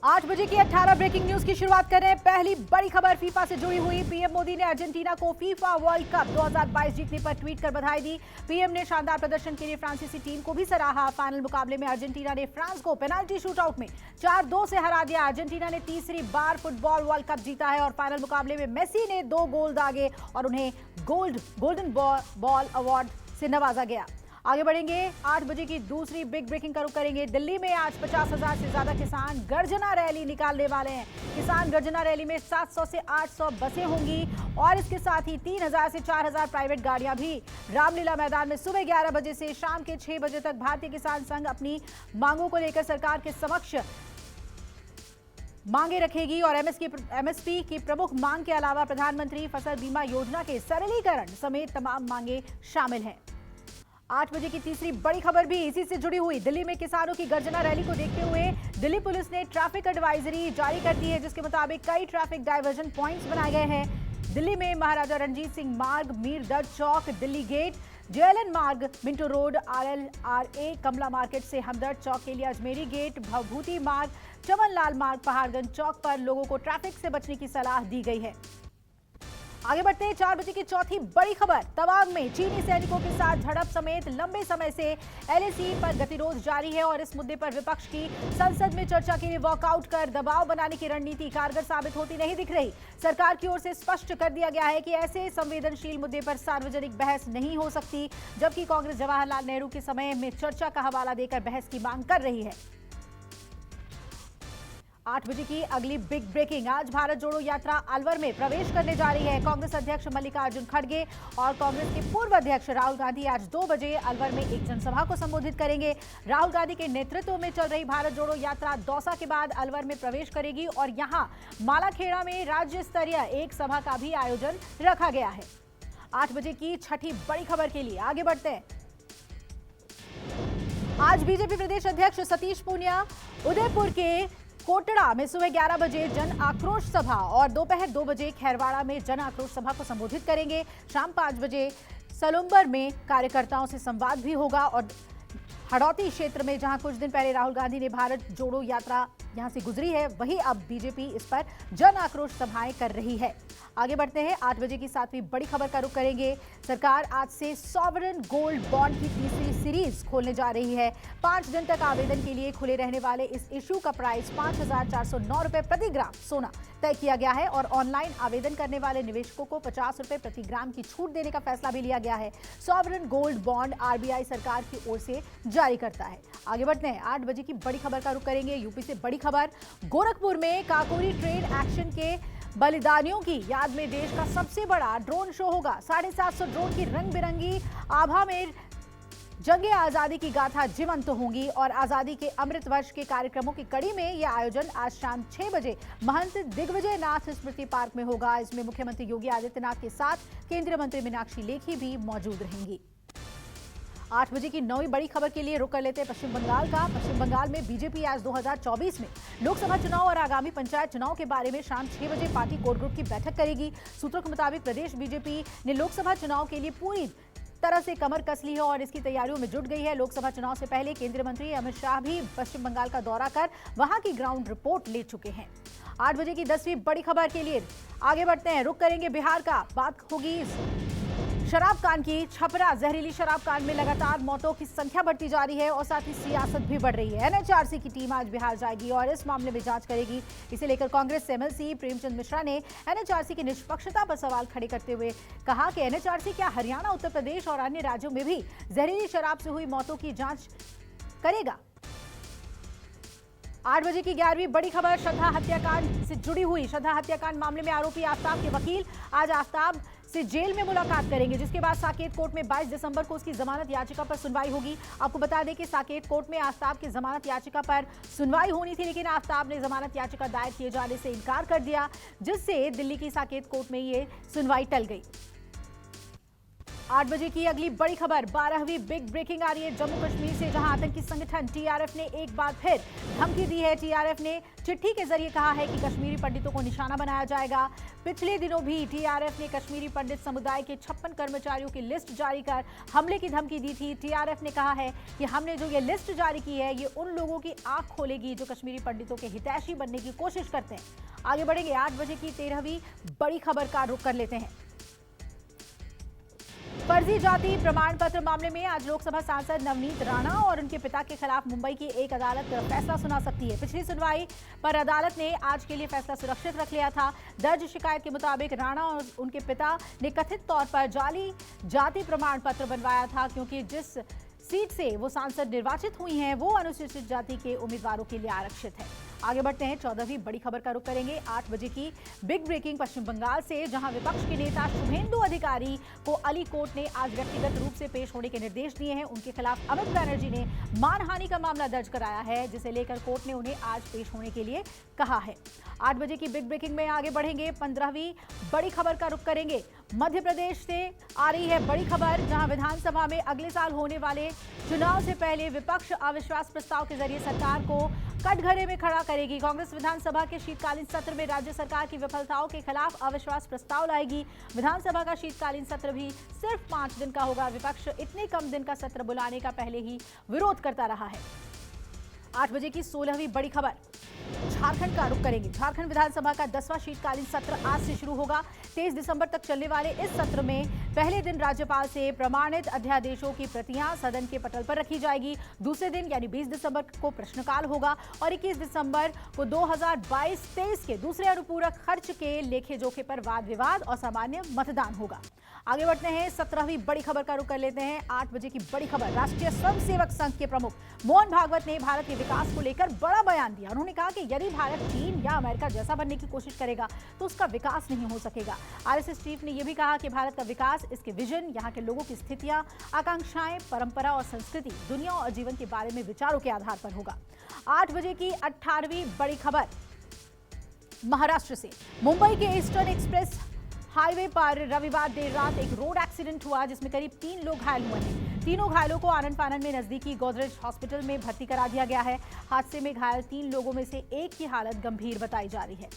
8 बजे की 18 breaking news की शुरुआत कर रहे हैं। पहली बड़ी खबर फीफा से जुड़ी हुई। पीएम मोदी ने अर्जेंटीना को फीफा वर्ल्ड कप 2022 जीतने पर ट्वीट कर बधाई दी। पीएम ने शानदार प्रदर्शन के लिए फ्रांसीसी टीम को भी सराहा। फाइनल मुकाबले में अर्जेंटीना ने फ्रांस को पेनाल्टी शूटआउट में 4-2 से हरा दिया। अर्जेंटीना ने तीसरी बार फुटबॉल वर्ल्ड कप जीता है और फाइनल मुकाबले में मेसी ने 2 गोल दागे और उन्हें गोल्डन बॉल अवार्ड से नवाजा गया। आगे बढ़ेंगे। 8 बजे की दूसरी बिग ब्रेकिंग का रुख करेंगे। दिल्ली में आज 50,000 से ज्यादा किसान गर्जना रैली निकालने वाले हैं। किसान गर्जना रैली में 700 से 800 बसें होंगी और इसके साथ ही 3,000 से 4,000 प्राइवेट गाड़ियां भी। रामलीला मैदान में सुबह 11 बजे से शाम के 6 बजे तक भारतीय किसान संघ अपनी मांगों को लेकर सरकार के समक्ष मांगे रखेगी और एमएसपी की प्रमुख मांग के अलावा प्रधानमंत्री फसल बीमा योजना के सरलीकरण समेत तमाम मांगे शामिल हैं। 8 बजे की तीसरी बड़ी खबर भी इसी से जुड़ी हुई। दिल्ली में किसानों की गर्जना रैली को देखते हुए दिल्ली पुलिस ने ट्रैफिक एडवाइजरी जारी कर दी है, जिसके मुताबिक कई ट्रैफिक डायवर्जन पॉइंट्स बनाए गए हैं। दिल्ली में महाराजा रणजीत सिंह मार्ग, मीर दर्द चौक, दिल्ली गेट, जेएलएन मार्ग, मिंटो रोड, RLRA, कमला मार्केट से हमदर्द चौक के लिए अजमेरी गेट, भवभूति मार्ग, चमन लाल मार्ग, पहाड़गंज चौक पर लोगों को ट्रैफिक से बचने की सलाह दी गई है। आगे बढ़ते हैं। 4 बजे की चौथी बड़ी खबर। तवांग में चीनी सैनिकों के साथ झड़प समेत लंबे समय से LAC पर गतिरोध जारी है और इस मुद्दे पर विपक्ष की संसद में चर्चा के लिए वॉकआउट कर दबाव बनाने की रणनीति कारगर साबित होती नहीं दिख रही। सरकार की ओर से स्पष्ट कर दिया गया है कि ऐसे संवेदनशील मुद्दे पर सार्वजनिक बहस नहीं हो सकती, जबकि कांग्रेस जवाहरलाल नेहरू के समय में चर्चा का हवाला देकर बहस की मांग कर रही है। 8 बजे की अगली बिग ब्रेकिंग। आज भारत जोड़ो यात्रा अलवर में प्रवेश करने जा रही है। कांग्रेस अध्यक्ष मल्लिकार्जुन खड़गे और कांग्रेस के पूर्व अध्यक्ष राहुल गांधी आज 2 बजे अलवर में एक जनसभा को संबोधित करेंगे। राहुल गांधी के नेतृत्व में चल रही भारत जोड़ो यात्रा दौसा के बाद अलवर में प्रवेश करेगी और यहां मालाखेड़ा में राज्य स्तरीय एक सभा का भी आयोजन रखा गया है। 8 बजे की छठी बड़ी खबर के लिए आगे बढ़ते हैं। आज बीजेपी प्रदेश अध्यक्ष सतीश पूनिया उदयपुर के कोटड़ा में सुबह 11 बजे जन आक्रोश सभा और दोपहर 2 बजे खैरवाड़ा में जन आक्रोश सभा को संबोधित करेंगे। शाम 5 बजे सलुम्बर में कार्यकर्ताओं से संवाद भी होगा और हड़ौती क्षेत्र में जहां कुछ दिन पहले राहुल गांधी ने भारत जोड़ो यात्रा यहां से गुजरी है, वहीं अब बीजेपी इस पर जन आक्रोश सभाएं कर रही है। आगे बढ़ते हैं। 8 बजे की 7वीं बड़ी खबर का रुख करेंगे। सरकार आज से सॉवरेन गोल्ड बॉन्ड की तीसरी सीरीज खोलने जा रही है। 5 दिन तक आवेदन के लिए खुले रहने वाले इस इश्यू का प्राइस 5,409 रुपए प्रति ग्राम सोना तय किया गया है और ऑनलाइन आवेदन करने वाले निवेशकों को 50 रुपए प्रति ग्राम की छूट देने का फैसला भी लिया गया है। सॉवरेन गोल्ड बॉन्ड RBI सरकार की ओर से जारी करता है। आगे बढ़ते हैं। 8 बजे की बड़ी खबर का रुख करेंगे। यूपी से बड़ी खबर। गोरखपुर में काकोरी ट्रेन एक्शन के बलिदानियों की याद में देश का सबसे बड़ा ड्रोन शो होगा। 750 ड्रोन की रंग बिरंगी आभा में जंगे आजादी की गाथा जीवंत होंगी और आजादी के अमृत वर्ष के कार्यक्रमों की कड़ी में यह आयोजन आज शाम 6 बजे महंत दिग्विजय नाथ स्मृति पार्क में होगा। इसमें मुख्यमंत्री योगी आदित्यनाथ के साथ केंद्रीय मंत्री मीनाक्षी लेखी भी मौजूद रहेंगी। 8 बजे की 9वीं बड़ी खबर के लिए रुक कर लेते हैं पश्चिम बंगाल का। पश्चिम बंगाल में बीजेपी आज 2024 में लोकसभा चुनाव और आगामी पंचायत चुनाव के बारे में शाम 6 बजे पार्टी कोर ग्रुप की बैठक करेगी। सूत्रों के मुताबिक प्रदेश बीजेपी ने लोकसभा चुनाव के लिए पूरी तरह से कमर कस ली है और इसकी तैयारियों में जुट गई है। लोकसभा चुनाव से पहले केंद्रीय मंत्री अमित शाह भी पश्चिम बंगाल का दौरा कर वहां की ग्राउंड रिपोर्ट ले चुके हैं। 8 बजे की 10वीं बड़ी खबर के लिए आगे बढ़ते हैं। रुक करेंगे बिहार का। बात होगी शराब कांड की। छपरा जहरीली शराब कांड में लगातार मौतों की संख्या बढ़ती जा रही है और साथ ही सियासत भी बढ़ रही है। NHRC की टीम आज बिहार जाएगी और इस मामले में जांच करेगी। इसे लेकर कांग्रेस MLC प्रेमचंद मिश्रा ने NHRC की निष्पक्षता पर सवाल खड़े करते हुए कहा कि NHRC क्या हरियाणा, उत्तर प्रदेश और अन्य राज्यों में भी जहरीली शराब से हुई मौतों की जांच करेगा। 8 बजे की 11वीं बड़ी खबर श्रद्धा हत्याकांड से जुड़ी हुई। श्रद्धा हत्याकांड मामले में आरोपी आफ्ताब के वकील आज आफ्ताब से जेल में मुलाकात करेंगे, जिसके बाद साकेत कोर्ट में 22 दिसंबर को उसकी जमानत याचिका पर सुनवाई होगी। आपको बता दें कि साकेत कोर्ट में आफ्ताब की जमानत याचिका पर सुनवाई होनी थी, लेकिन आफ्ताब ने जमानत याचिका दायर किए जाने से इनकार कर दिया, जिससे दिल्ली की साकेत कोर्ट में ये सुनवाई टल गई। 8 बजे की अगली बड़ी खबर 12वीं बिग ब्रेकिंग आ रही है जम्मू कश्मीर से, जहां आतंकी संगठन टीआरएफ ने एक बार फिर धमकी दी है। टीआरएफ ने चिट्ठी के जरिए कहा है कि कश्मीरी पंडितों को निशाना बनाया जाएगा। पिछले दिनों भी टीआरएफ ने कश्मीरी पंडित समुदाय के 56 कर्मचारियों की लिस्ट जारी कर हमले की धमकी दी थी। टीआरएफ ने कहा है कि हमने जो ये लिस्ट जारी की है, ये उन लोगों की आंख खोलेगी जो कश्मीरी पंडितों के हितैषी बनने की कोशिश करते हैं। आगे बढ़ेंगे, 8 बजे की 13वीं बड़ी खबर का रुख कर लेते हैं। फर्जी जाति प्रमाण पत्र मामले में आज लोकसभा सांसद नवनीत राणा और उनके पिता के खिलाफ मुंबई की एक अदालत फैसला सुना सकती है। पिछली सुनवाई पर अदालत ने आज के लिए फैसला सुरक्षित रख लिया था। दर्ज शिकायत के मुताबिक राणा और उनके पिता ने कथित तौर पर जाली जाति प्रमाण पत्र बनवाया था, क्योंकि जिस सीट से वो सांसद निर्वाचित हुई हैं वो अनुसूचित जाति के उम्मीदवारों के लिए आरक्षित है। आगे बढ़ते हैं, 14वीं बड़ी खबर का रुख करेंगे। 8 बजे की बिग ब्रेकिंग पश्चिम बंगाल से, जहां विपक्ष के नेता शुभेंदु अधिकारी को अली कोर्ट ने आज व्यक्तिगत रूप से पेश होने के निर्देश दिए हैं। उनके खिलाफ अमित बनर्जी ने मानहानि का मामला दर्ज कराया है, जिसे लेकर कोर्ट ने उन्हें आज पेश होने के लिए कहा है। 8 बजे की बिग ब्रेकिंग में आगे बढ़ेंगे, 15वीं बड़ी खबर का रुख करेंगे। मध्य प्रदेश से आ रही है बड़ी खबर, जहां विधानसभा में अगले साल होने वाले चुनाव से पहले विपक्ष अविश्वास प्रस्ताव के जरिए सरकार को कटघरे में खड़ा करेगी। कांग्रेस विधानसभा के शीतकालीन सत्र में राज्य सरकार की विफलताओं के खिलाफ अविश्वास प्रस्ताव लाएगी। विधानसभा का शीतकालीन सत्र भी सिर्फ 5 दिन का होगा। विपक्ष इतने कम दिन का सत्र बुलाने का पहले ही विरोध करता रहा है। 8 बजे की 16वीं बड़ी खबर झारखंड का रुख करेंगे। झारखंड विधानसभा का 10वां शीतकालीन सत्र आज से शुरू होगा। 23 दिसंबर तक चलने वाले इस सत्र में पहले दिन राज्यपाल से प्रमाणित अध्यादेशों की प्रतियां सदन के पटल पर रखी जाएगी। दूसरे दिन यानी 20 दिसंबर को प्रश्नकाल होगा और 21 दिसंबर को 2022-23 के दूसरे अनुपूरक खर्च के लेखे जोखे पर वाद विवाद और सामान्य मतदान होगा। आगे बढ़ते हैं, 17वीं बड़ी खबर का रुख कर लेते हैं। 8 बजे की बड़ी खबर, राष्ट्रीय स्वयंसेवक संघ के प्रमुख मोहन भागवत ने भारत के विकास को लेकर बड़ा बयान दिया। उन्होंने कहा कि यदि भारत चीन या अमेरिका जैसा बनने की कोशिश करेगा तो उसका विकास नहीं हो सकेगा। आरएसएस चीफ ने यह भी कहा कि भारत का विकास, इसके विजन, यहाँ के लोगों की स्थितियां, आकांक्षाएं, परंपरा और संस्कृति, दुनिया और जीवन के बारे में विचारों के आधार पर होगा। 8 बजे की 18वीं बड़ी खबर महाराष्ट्र से, मुंबई के ईस्टर्न एक्सप्रेस हाईवे पर रविवार देर रात एक रोड एक्सीडेंट हुआ, जिसमें करीब 3 लोग घायल हुए हैं। तीनों घायलों को आनंद फानन में नजदीकी गोदरेज हॉस्पिटल में भर्ती करा दिया गया है। हादसे में घायल 3 लोगों में से एक की हालत गंभीर बताई जा रही है।